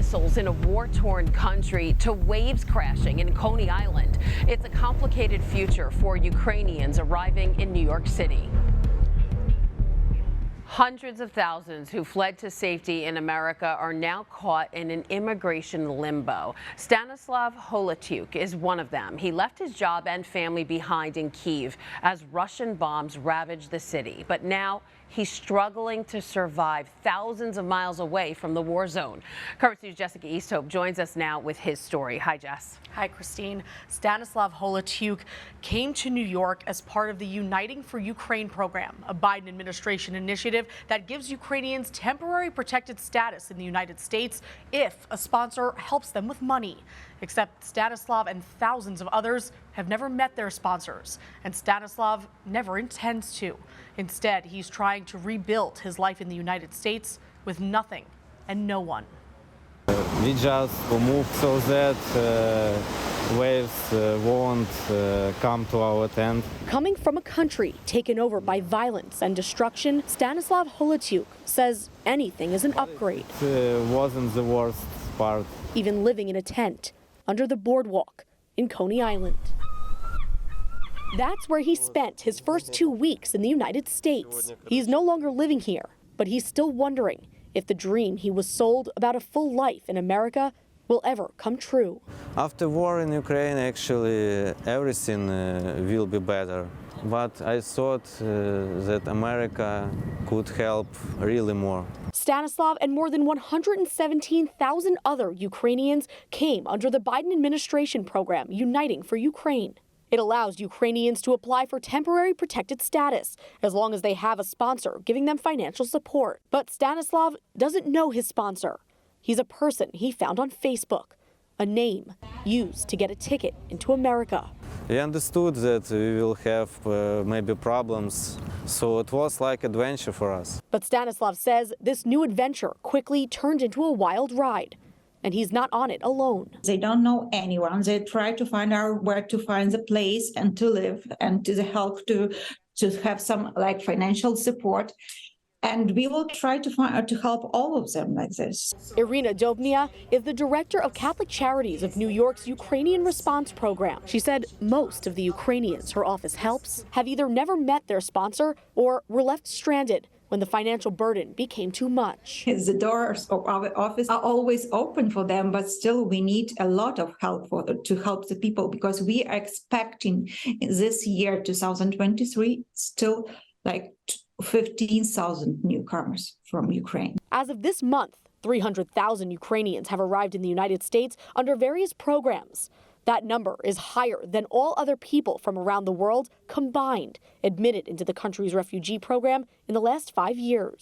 missiles in a war-torn country to waves crashing in Coney Island. It's a complicated future for Ukrainians arriving in New York City. Hundreds of thousands who fled to safety in America are now caught in an immigration limbo. Stanislav Holotiuk is one of them. He left his job and family behind in Kyiv as Russian bombs ravaged the city. But now he's struggling to survive thousands of miles away from the war zone. Current News' Jessica Easthope joins us now with his story. Hi, Jess. Hi, Christine. Stanislav Holotiuk came to New York as part of the Uniting for Ukraine program, a Biden administration initiative that gives Ukrainians temporary protected status in the United States if a sponsor helps them with money. Except Stanislav and thousands of others have never met their sponsors, and Stanislav never intends to. Instead, he's trying to rebuild his life in the United States with nothing and no one. We just moved so that waves won't come to our tent. Coming from a country taken over by violence and destruction, Stanislav Holotiuk says anything is an upgrade. It wasn't the worst part. Even living in a tent under the Boardwalk in Coney Island. That's where he spent his first 2 weeks in the United States. He's no longer living here, but he's still wondering if the dream he was sold about a full life in America will ever come true. After war in Ukraine, actually, everything will be better. But I thought that America could help really more. Stanislav and more than 117,000 other Ukrainians came under the Biden administration program, Uniting for Ukraine. It allows Ukrainians to apply for temporary protected status as long as they have a sponsor giving them financial support. But Stanislav doesn't know his sponsor. He's a person he found on Facebook, a name used to get a ticket into America. We understood that we will have maybe problems, so it was like an adventure for us. But Stanislav says this new adventure quickly turned into a wild ride. And he's not on it alone. They don't know anyone. They try to find out where to find the place and to live and to help to have some like financial support. And we will try to help all of them like this. Irina Dobnia is the director of Catholic Charities of New York's Ukrainian Response Program. She said most of the Ukrainians her office helps have either never met their sponsor or were left stranded when the financial burden became too much. The doors of our office are always open for them, but still we need a lot of help to help the people, because we are expecting this year, 2023, still like 15,000 newcomers from Ukraine. As of this month, 300,000 Ukrainians have arrived in the United States under various programs. That number is higher than all other people from around the world combined admitted into the country's refugee program in the last 5 years.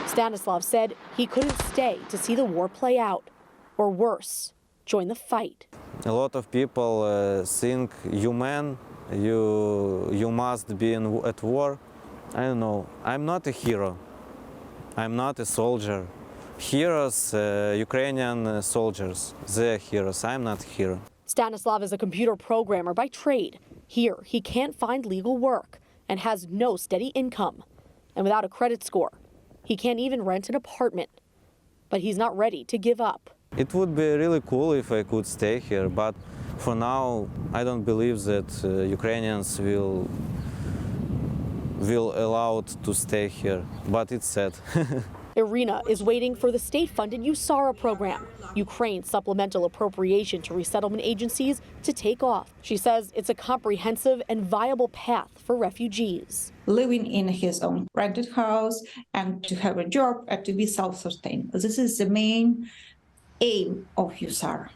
Stanislav said he couldn't stay to see the war play out, or worse, join the fight. A lot of people think you must be at war. I don't know. I'm not a hero. I'm not a soldier. Heroes, Ukrainian soldiers, they're heroes. I'm not a hero. Stanislav is a computer programmer by trade. Here, he can't find legal work and has no steady income. And without a credit score, he can't even rent an apartment. But he's not ready to give up. It would be really cool if I could stay here, but for now, I don't believe that Ukrainians will allowed to stay here, but it's sad. Irina is waiting for the state-funded USARA program, Ukraine's supplemental appropriation to resettlement agencies, to take off. She says it's a comprehensive and viable path for refugees. Living in his own rented house and to have a job and to be self-sustained. This is the main aim of USARA.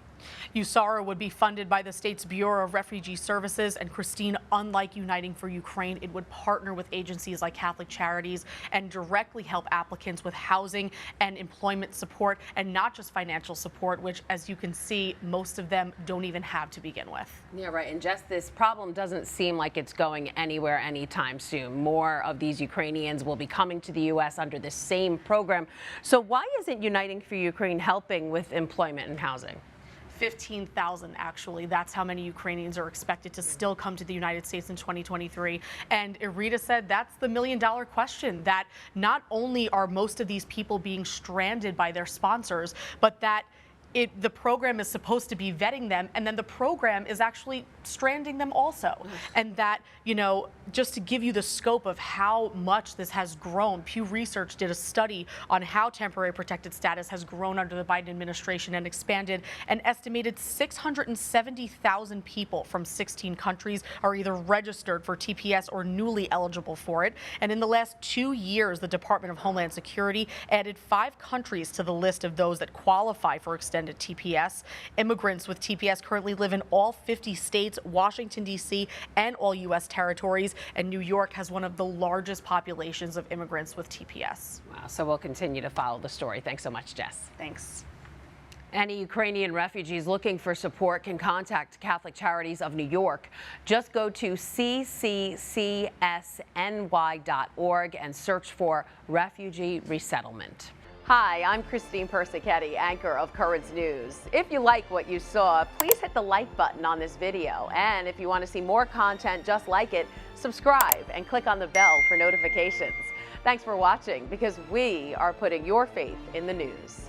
USARA would be funded by the state's Bureau of Refugee Services, and Christine, unlike Uniting for Ukraine, it would partner with agencies like Catholic Charities and directly help applicants with housing and employment support, and not just financial support, which, as you can see, most of them don't even have to begin with. Yeah, right. And just this problem doesn't seem like it's going anywhere anytime soon. More of these Ukrainians will be coming to the U.S. under the same program. So why isn't Uniting for Ukraine helping with employment and housing? 15,000, actually. That's how many Ukrainians are expected to still come to the United States in 2023. And Irita said that's the million-dollar question, that not only are most of these people being stranded by their sponsors, but that the program is supposed to be vetting them, and then the program is actually stranding them also. And that, you know, just to give you the scope of how much this has grown, Pew Research did a study on how temporary protected status has grown under the Biden administration and expanded. An estimated 670,000 people from 16 countries are either registered for TPS or newly eligible for it. And in the last 2 years, the Department of Homeland Security added 5 countries to the list of those that qualify for extended TPS. Immigrants with TPS currently live in all 50 states, Washington, D.C., and all U.S. territories. And New York has one of the largest populations of immigrants with TPS. Wow, so we'll continue to follow the story. Thanks so much, Jess. Thanks. Any Ukrainian refugees looking for support can contact Catholic Charities of New York. Just go to cccSNY.org and search for Refugee Resettlement. Hi, I'm Christine Persichetti, anchor of Currents News. If you like what you saw, please hit the like button on this video. And if you want to see more content just like it, subscribe and click on the bell for notifications. Thanks for watching, because we are putting your faith in the news.